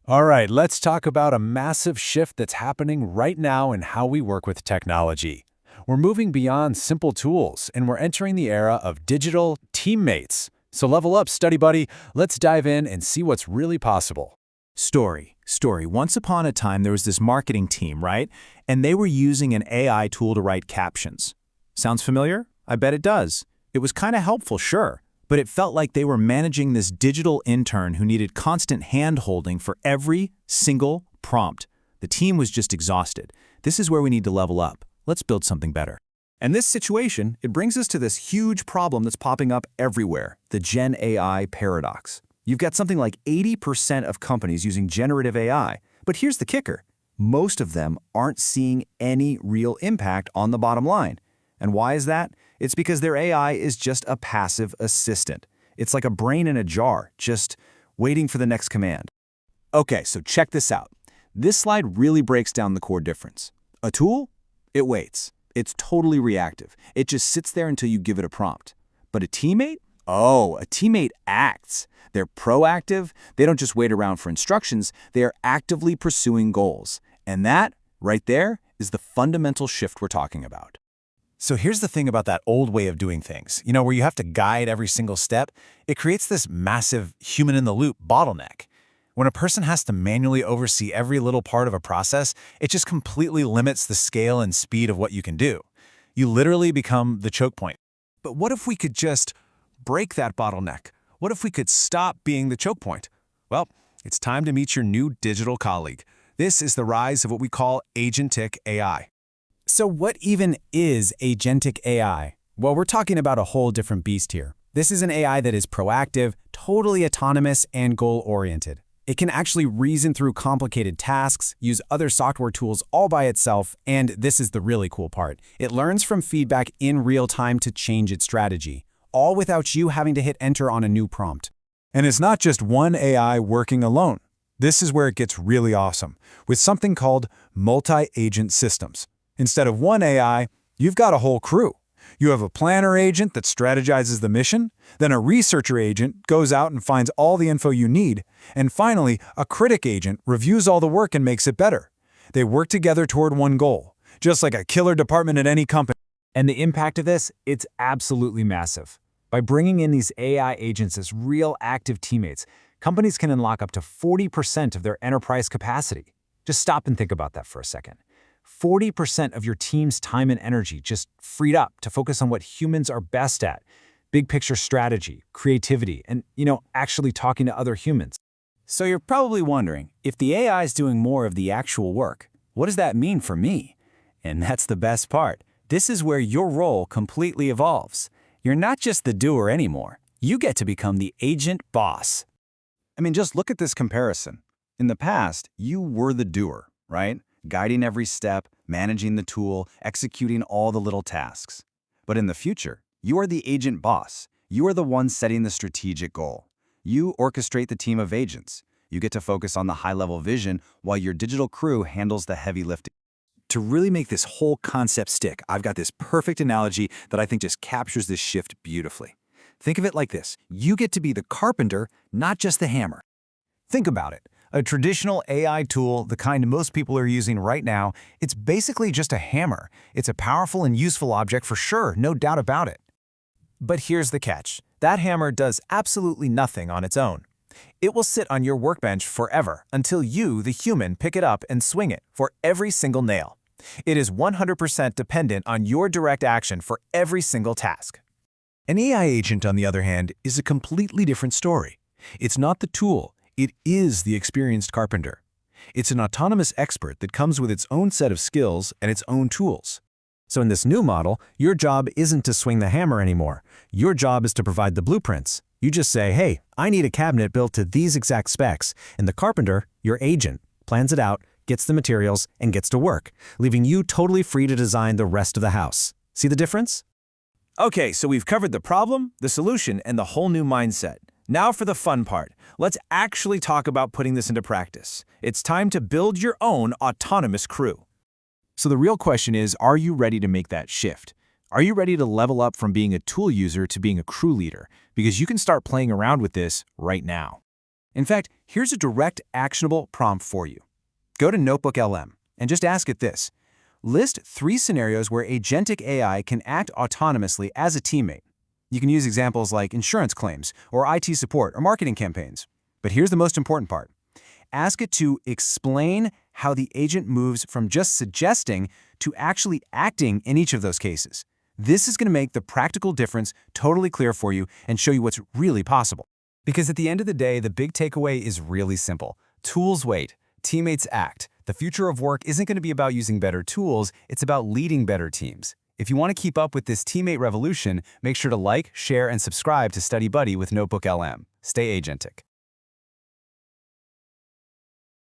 All right, let's talk about a massive shift that's happening right now in how we work with technology. We're moving beyond simple tools, and we're entering the era of digital teammates. So level up, study buddy. Let's dive in and see what's really possible. Story. Once upon a time, there was this marketing team, right? And they were using an AI tool to write captions. Sounds familiar? I bet it does. It was kind of helpful, sure. But it felt like they were managing this digital intern who needed constant hand-holding for every single prompt. The team was just exhausted. This is where we need to level up. Let's build something better. And this situation, it brings us to this huge problem that's popping up everywhere, the Gen AI paradox. You've got something like 80% of companies using generative AI, but here's the kicker. Most of them aren't seeing any real impact on the bottom line. And why is that? It's because their AI is just a passive assistant. It's like a brain in a jar, just waiting for the next command. Okay, so check this out. This slide really breaks down the core difference. A tool? It waits. It's totally reactive. It just sits there until you give it a prompt. But a teammate? Oh, a teammate acts. They're proactive. They don't just wait around for instructions. They are actively pursuing goals. And that, right there, is the fundamental shift we're talking about. So here's the thing about that old way of doing things, where you have to guide every single step. It creates this massive human-in-the-loop bottleneck. When a person has to manually oversee every little part of a process, it just completely limits the scale and speed of what you can do. You literally become the choke point. But what if we could just break that bottleneck? What if we could stop being the choke point? Well, it's time to meet your new digital colleague. This is the rise of what we call Agentic AI. So what even is Agentic AI? Well, we're talking about a whole different beast here. This is an AI that is proactive, totally autonomous, and goal-oriented. It can actually reason through complicated tasks, use other software tools all by itself, and this is the really cool part. It learns from feedback in real time to change its strategy, all without you having to hit enter on a new prompt. And it's not just one AI working alone. This is where it gets really awesome, with something called multi-agent systems. Instead of one AI, you've got a whole crew. You have a planner agent that strategizes the mission, then a researcher agent goes out and finds all the info you need, and finally, a critic agent reviews all the work and makes it better. They work together toward one goal, just like a killer department at any company. And the impact of this, it's absolutely massive. By bringing in these AI agents as real active teammates, companies can unlock up to 40% of their enterprise capacity. Just stop and think about that for a second. 40% of your team's time and energy just freed up to focus on what humans are best at. Big picture strategy, creativity, and, actually talking to other humans. So you're probably wondering, if the AI is doing more of the actual work, what does that mean for me? And that's the best part. This is where your role completely evolves. You're not just the doer anymore. You get to become the agent boss. Just look at this comparison. In the past, you were the doer, right? Guiding every step, managing the tool, executing all the little tasks. But in the future, you are the agent boss. You are the one setting the strategic goal. You orchestrate the team of agents. You get to focus on the high-level vision while your digital crew handles the heavy lifting. To really make this whole concept stick, I've got this perfect analogy that I think just captures this shift beautifully. Think of it like this. You get to be the carpenter, not just the hammer. Think about it. A traditional AI tool, the kind most people are using right now, it's basically just a hammer. It's a powerful and useful object for sure, no doubt about it. But here's the catch. That hammer does absolutely nothing on its own. It will sit on your workbench forever until you, the human, pick it up and swing it for every single nail. It is 100% dependent on your direct action for every single task. An AI agent, on the other hand, is a completely different story. It's not the tool. It is the experienced carpenter. It's an autonomous expert that comes with its own set of skills and its own tools. So in this new model, your job isn't to swing the hammer anymore. Your job is to provide the blueprints. You just say, hey, I need a cabinet built to these exact specs, and the carpenter, your agent, plans it out, gets the materials, and gets to work, leaving you totally free to design the rest of the house. See the difference? Okay, so we've covered the problem, the solution, and the whole new mindset. Now for the fun part. Let's actually talk about putting this into practice. It's time to build your own autonomous crew. So the real question is, are you ready to make that shift? Are you ready to level up from being a tool user to being a crew leader? Because you can start playing around with this right now. In fact, here's a direct, actionable prompt for you. Go to Notebook LM and just ask it this. List 3 scenarios where agentic AI can act autonomously as a teammate. You can use examples like insurance claims, or IT support, or marketing campaigns. But here's the most important part. Ask it to explain how the agent moves from just suggesting to actually acting in each of those cases. This is going to make the practical difference totally clear for you and show you what's really possible. Because at the end of the day, the big takeaway is really simple. Tools wait, teammates act. The future of work isn't going to be about using better tools, it's about leading better teams. If you want to keep up with this teammate revolution, make sure to like, share, and subscribe to Study Buddy with Notebook LM. Stay agentic.